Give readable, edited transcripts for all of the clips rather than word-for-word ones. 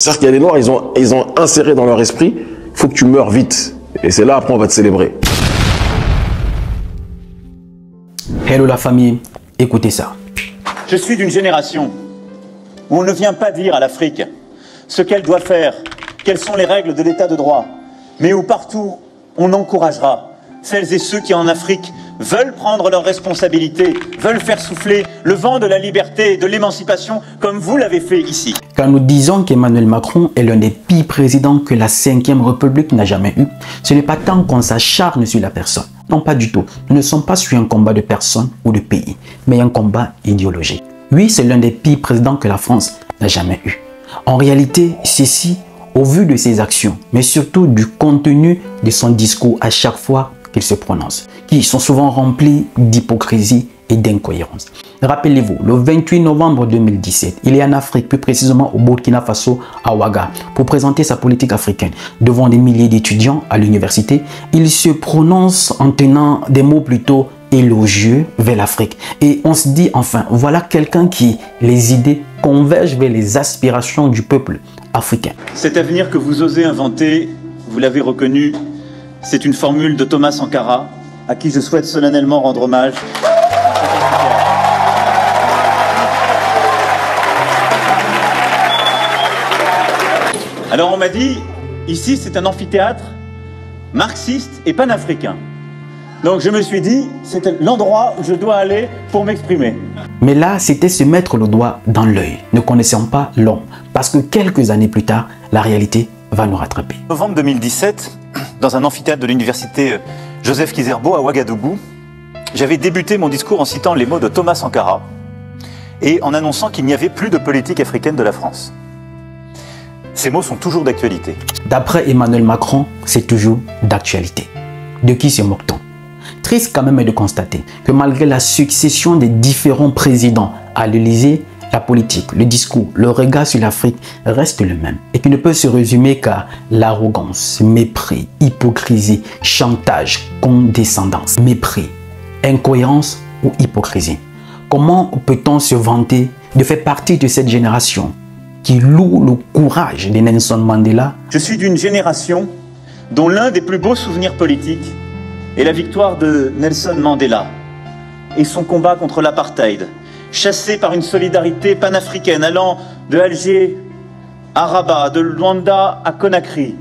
C'est-à-dire qu'il y a des Noirs, ils ont inséré dans leur esprit, il faut que tu meurs vite. Et c'est là, après, on va te célébrer. Hello la famille, écoutez ça. Je suis d'une génération où on ne vient pas dire à l'Afrique ce qu'elle doit faire, quelles sont les règles de l'état de droit, mais où partout on encouragera celles et ceux qui en Afrique veulent prendre leurs responsabilités, veulent faire souffler le vent de la liberté et de l'émancipation comme vous l'avez fait ici. Quand nous disons qu'Emmanuel Macron est l'un des pires présidents que la 5e République n'a jamais eu, ce n'est pas tant qu'on s'acharne sur la personne. Non, pas du tout. Nous ne sommes pas sur un combat de personne ou de pays, mais un combat idéologique. Oui, c'est l'un des pires présidents que la France n'a jamais eu. En réalité, ceci, au vu de ses actions, mais surtout du contenu de son discours à chaque fois qu'il se prononce, qui sont souvent remplis d'hypocrisie et d'incohérence. Rappelez-vous, le 28 novembre 2017, il est en Afrique, plus précisément au Burkina Faso, à Ouaga, pour présenter sa politique africaine. Devant des milliers d'étudiants à l'université, il se prononce en tenant des mots plutôt élogieux vers l'Afrique. Et on se dit, enfin, voilà quelqu'un qui, les idées convergent vers les aspirations du peuple africain. Cet avenir que vous osez inventer, vous l'avez reconnu, c'est une formule de Thomas Sankara, à qui je souhaite solennellement rendre hommage. Alors on m'a dit, ici c'est un amphithéâtre marxiste et panafricain. Donc je me suis dit, c'est l'endroit où je dois aller pour m'exprimer. Mais là, c'était se mettre le doigt dans l'œil, ne connaissant pas l'homme. Parce que quelques années plus tard, la réalité va nous rattraper. Novembre 2017, dans un amphithéâtre de l'université Joseph Kizerbo à Ouagadougou, j'avais débuté mon discours en citant les mots de Thomas Sankara et en annonçant qu'il n'y avait plus de politique africaine de la France. Ces mots sont toujours d'actualité. D'après Emmanuel Macron, c'est toujours d'actualité. De qui se moque-t-on? Triste quand même est de constater que malgré la succession des différents présidents à l'Élysée, la politique, le discours, le regard sur l'Afrique reste le même et qui ne peut se résumer qu'à l'arrogance, mépris, hypocrisie, chantage, condescendance, mépris, incohérence ou hypocrisie. Comment peut-on se vanter de faire partie de cette génération qui loue le courage de Nelson Mandela? Je suis d'une génération dont l'un des plus beaux souvenirs politiques est la victoire de Nelson Mandela et son combat contre l'apartheid, chassé par une solidarité panafricaine allant de Alger à Rabat, de Luanda à Conakry.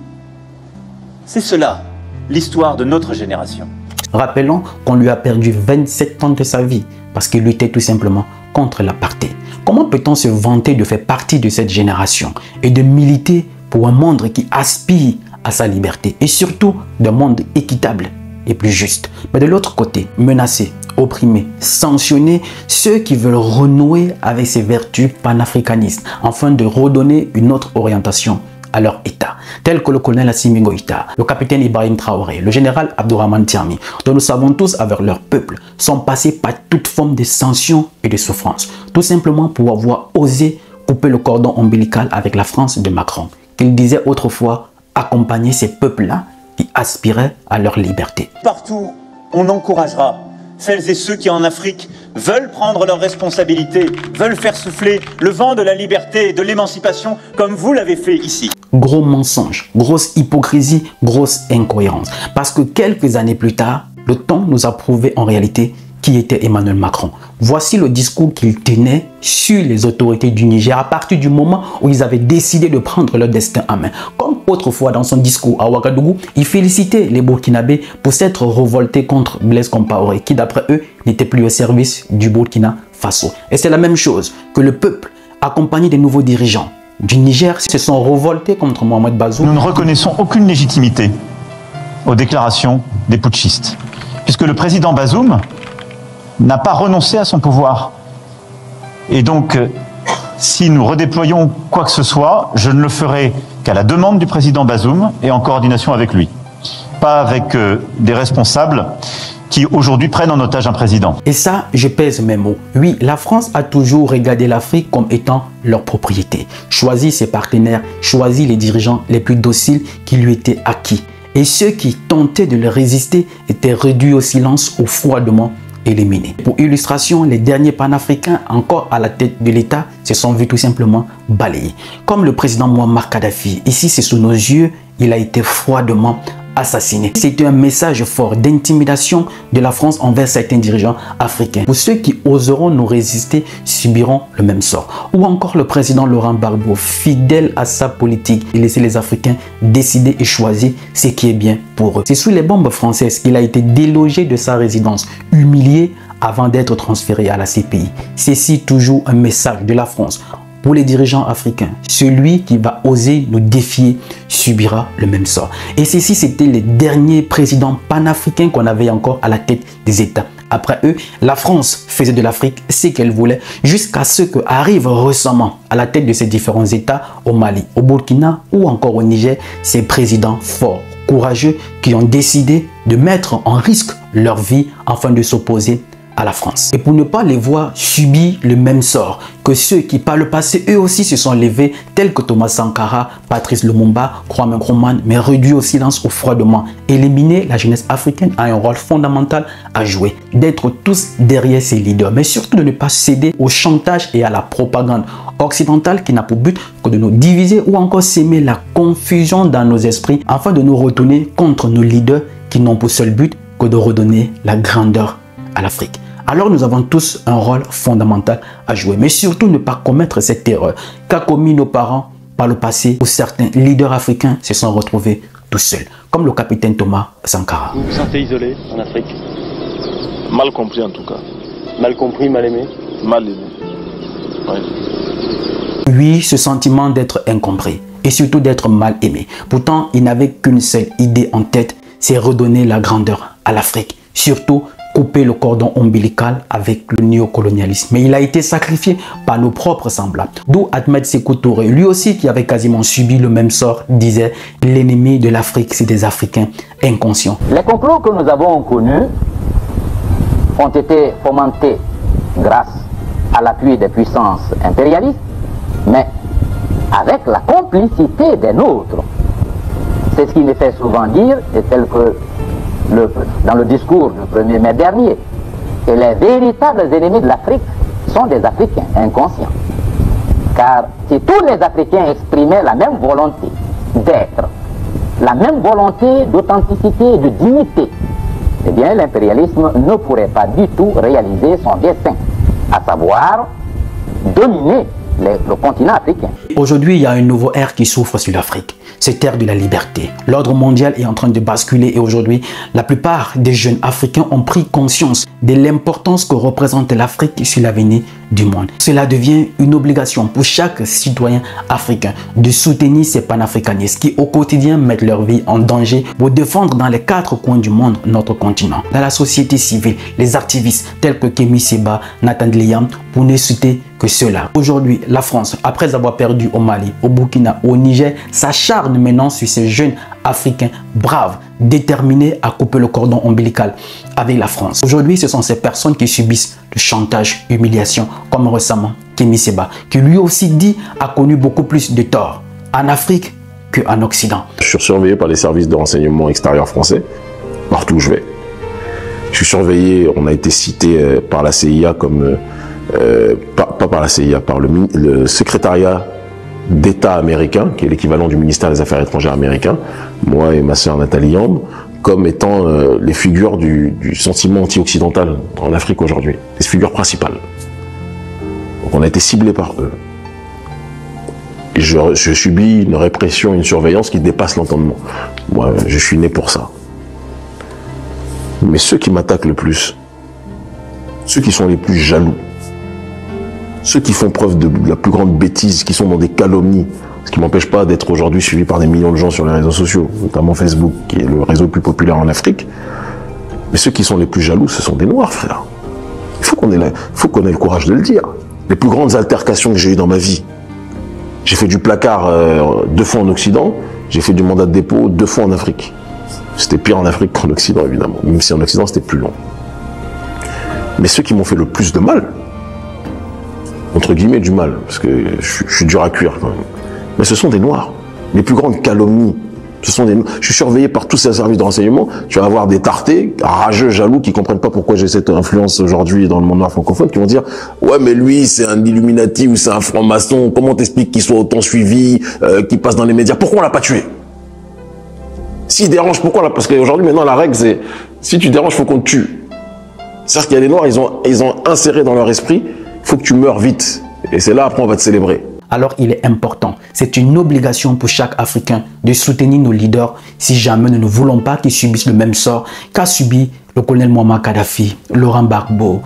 C'est cela, l'histoire de notre génération. Rappelons qu'on lui a perdu 27 ans de sa vie parce qu'il luttait tout simplement contre l'apartheid. Comment peut-on se vanter de faire partie de cette génération et de militer pour un monde qui aspire à sa liberté et surtout d'un monde équitable et plus juste? Mais de l'autre côté, menacer, opprimer, sanctionner ceux qui veulent renouer avec ces vertus panafricanistes afin de redonner une autre orientation à leur État, tels que le colonel Assimi Goïta, le capitaine Ibrahim Traoré, le général Abdourahmane Tiani, dont nous savons tous avec leur peuple, sont passés par toute forme de sanctions et de souffrances, tout simplement pour avoir osé couper le cordon ombilical avec la France de Macron, qu'il disait autrefois accompagner ces peuples-là qui aspiraient à leur liberté. Partout, on encouragera celles et ceux qui en Afrique veulent prendre leurs responsabilités, veulent faire souffler le vent de la liberté et de l'émancipation comme vous l'avez fait ici. Gros mensonge, grosse hypocrisie, grosse incohérence. Parce que quelques années plus tard, le temps nous a prouvé en réalité qui était Emmanuel Macron. Voici le discours qu'il tenait sur les autorités du Niger à partir du moment où ils avaient décidé de prendre leur destin en main. Comme autrefois dans son discours à Ouagadougou, il félicitait les Burkinabés pour s'être révoltés contre Blaise Compaoré, qui d'après eux n'était plus au service du Burkina Faso. Et c'est la même chose que le peuple, accompagné des nouveaux dirigeants du Niger, se sont révoltés contre Mohamed Bazoum. Nous ne reconnaissons aucune légitimité aux déclarations des putschistes, puisque le président Bazoum n'a pas renoncé à son pouvoir. Et donc, si nous redéployons quoi que ce soit, je ne le ferai qu'à la demande du président Bazoum et en coordination avec lui. Pas avec des responsables qui aujourd'hui prennent en otage un président. Et ça, je pèse mes mots. Oui, la France a toujours regardé l'Afrique comme étant leur propriété. Choisi ses partenaires, choisi les dirigeants les plus dociles qui lui étaient acquis. Et ceux qui tentaient de le résister étaient réduits au silence, au froidement éliminés. Pour illustration, les derniers panafricains encore à la tête de l'État se sont vus tout simplement balayés. Comme le président Muammar Kadhafi, ici c'est sous nos yeux, il a été froidement assassiné. C'était un message fort d'intimidation de la France envers certains dirigeants africains. Pour ceux qui oseront nous résister, subiront le même sort. Ou encore le président Laurent Gbagbo, fidèle à sa politique, il laissait les Africains décider et choisir ce qui est bien pour eux. C'est sous les bombes françaises qu'il a été délogé de sa résidence, humilié avant d'être transféré à la CPI. C'est toujours un message de la France. Pour les dirigeants africains, celui qui va oser nous défier subira le même sort. Et ceci, c'était les derniers présidents panafricains qu'on avait encore à la tête des États. Après eux, la France faisait de l'Afrique ce qu'elle voulait jusqu'à ce qu'arrive récemment à la tête de ces différents États au Mali, au Burkina ou encore au Niger, ces présidents forts, courageux qui ont décidé de mettre en risque leur vie afin de s'opposer à la France. Et pour ne pas les voir subir le même sort que ceux qui par le passé eux aussi se sont levés, tels que Thomas Sankara, Patrice Lumumba, Kwame Nkrumah, mais réduits au silence ou froidement éliminés, la jeunesse africaine a un rôle fondamental à jouer, d'être tous derrière ses leaders, mais surtout de ne pas céder au chantage et à la propagande occidentale qui n'a pour but que de nous diviser ou encore s'aimer la confusion dans nos esprits afin de nous retourner contre nos leaders qui n'ont pour seul but que de redonner la grandeur à l'Afrique. Alors nous avons tous un rôle fondamental à jouer, mais surtout ne pas commettre cette erreur qu'a commis nos parents par le passé où certains leaders africains se sont retrouvés tout seuls, comme le capitaine Thomas Sankara. Vous vous sentez isolé en Afrique? Mal compris en tout cas. Mal compris, mal aimé? Mal aimé. Ouais. Oui, ce sentiment d'être incompris et surtout d'être mal aimé. Pourtant, il n'avait qu'une seule idée en tête, c'est redonner la grandeur à l'Afrique, surtout couper le cordon ombilical avec le néocolonialisme. Mais il a été sacrifié par nos propres semblables. D'où Ahmed Sékou Touré, lui aussi qui avait quasiment subi le même sort, disait « L'ennemi de l'Afrique, c'est des Africains inconscients ». Les complots que nous avons connus ont été fomentés grâce à l'appui des puissances impérialistes, mais avec la complicité des nôtres. C'est ce qui me fait souvent dire, et tel que dans le discours du 1er mai dernier, que les véritables ennemis de l'Afrique sont des Africains inconscients. Car si tous les Africains exprimaient la même volonté d'être, la même volonté d'authenticité et de dignité, eh bien l'impérialisme ne pourrait pas du tout réaliser son dessein, à savoir dominer le continent africain. Aujourd'hui, il y a un nouveau ère qui s'ouvre sur l'Afrique. C'est ère de la liberté. L'ordre mondial est en train de basculer et aujourd'hui, la plupart des jeunes africains ont pris conscience de l'importance que représente l'Afrique sur l'avenir du monde. Cela devient une obligation pour chaque citoyen africain de soutenir ces panafricanistes qui au quotidien mettent leur vie en danger pour défendre dans les 4 coins du monde notre continent. Dans la société civile, les activistes tels que Kémy Séba, Nathan Liam, pour ne citer que cela. Aujourd'hui, la France, après avoir perdu au Mali, au Burkina, au Niger, s'acharne maintenant sur ces jeunes Africains braves, déterminés à couper le cordon ombilical avec la France. Aujourd'hui, ce sont ces personnes qui subissent le chantage, l'humiliation, comme récemment Kémy Séba, qui lui aussi dit a connu beaucoup plus de torts en Afrique qu'en Occident. Je suis surveillé par les services de renseignement extérieurs français, partout où je vais. Je suis surveillé, on a été cité par la CIA comme... pas par la CIA, par le secrétariat d'État américain, qui est l'équivalent du ministère des Affaires étrangères américain, moi et ma sœur Nathalie Yamb, comme étant les figures du sentiment anti-occidental en Afrique aujourd'hui, les figures principales. Donc on a été ciblé par eux. Et je subis une répression, une surveillance qui dépasse l'entendement. Moi, je suis né pour ça. Mais ceux qui m'attaquent le plus, ceux qui sont les plus jaloux, ceux qui font preuve de la plus grande bêtise, qui sont dans des calomnies, ce qui ne m'empêche pas d'être aujourd'hui suivi par des millions de gens sur les réseaux sociaux, notamment Facebook, qui est le réseau le plus populaire en Afrique. Mais ceux qui sont les plus jaloux, ce sont des Noirs, frère. Il faut qu'on ait le courage de le dire. Les plus grandes altercations que j'ai eues dans ma vie, j'ai fait du placard 2 fois en Occident, j'ai fait du mandat de dépôt 2 fois en Afrique. C'était pire en Afrique qu'en Occident, évidemment, même si en Occident, c'était plus long. Mais ceux qui m'ont fait le plus de mal, entre guillemets du mal, parce que je suis dur à cuire quand même, mais ce sont des Noirs. Les plus grandes calomnies Je suis surveillé par tous ces services de renseignement. Tu vas avoir des tartés, rageux, jaloux, qui comprennent pas pourquoi j'ai cette influence aujourd'hui dans le monde noir francophone, qui vont dire ouais mais lui c'est un Illuminati ou c'est un franc-maçon. Comment t'expliques qu'il soit autant suivi, qu'il passe dans les médias? Pourquoi on l'a pas tué? S'il dérange, pourquoi? Parce qu'aujourd'hui, maintenant, la règle, c'est si tu déranges, il faut qu'on te tue. C'est-à-dire qu'il y a des Noirs, ils ont inséré dans leur esprit, il faut que tu meurs vite. Et c'est là, après, on va te célébrer. Alors, il est important, c'est une obligation pour chaque Africain de soutenir nos leaders si jamais nous ne voulons pas qu'ils subissent le même sort qu'a subi le colonel Muammar Kadhafi, Laurent Gbagbo,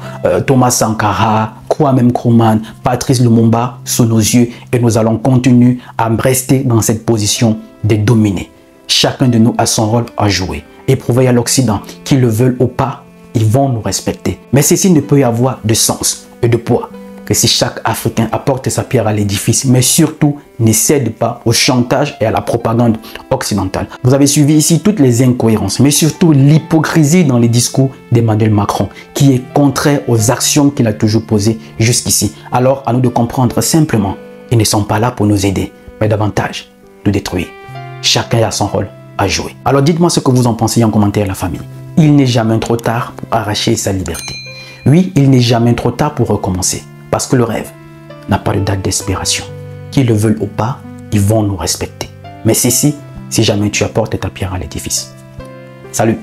Thomas Sankara, Kwame Nkrumah, Patrice Lumumba sous nos yeux, et nous allons continuer à rester dans cette position de dominer. Chacun de nous a son rôle à jouer. Et prouver à l'Occident qu'ils le veulent ou pas, ils vont nous respecter. Mais ceci ne peut y avoir de sens et de poids que si chaque Africain apporte sa pierre à l'édifice, mais surtout ne cède pas au chantage et à la propagande occidentale. Vous avez suivi ici toutes les incohérences, mais surtout l'hypocrisie dans les discours d'Emmanuel Macron, qui est contraire aux actions qu'il a toujours posées jusqu'ici. Alors, à nous de comprendre simplement, ils ne sont pas là pour nous aider, mais davantage nous détruire. Chacun a son rôle à jouer. Alors dites-moi ce que vous en pensez en commentaire, la famille. Il n'est jamais trop tard pour arracher sa liberté. Oui, il n'est jamais trop tard pour recommencer. Parce que le rêve n'a pas de date d'expiration. Qu'ils le veulent ou pas, ils vont nous respecter. Mais ceci, si jamais tu apportes ta pierre à l'édifice. Salut!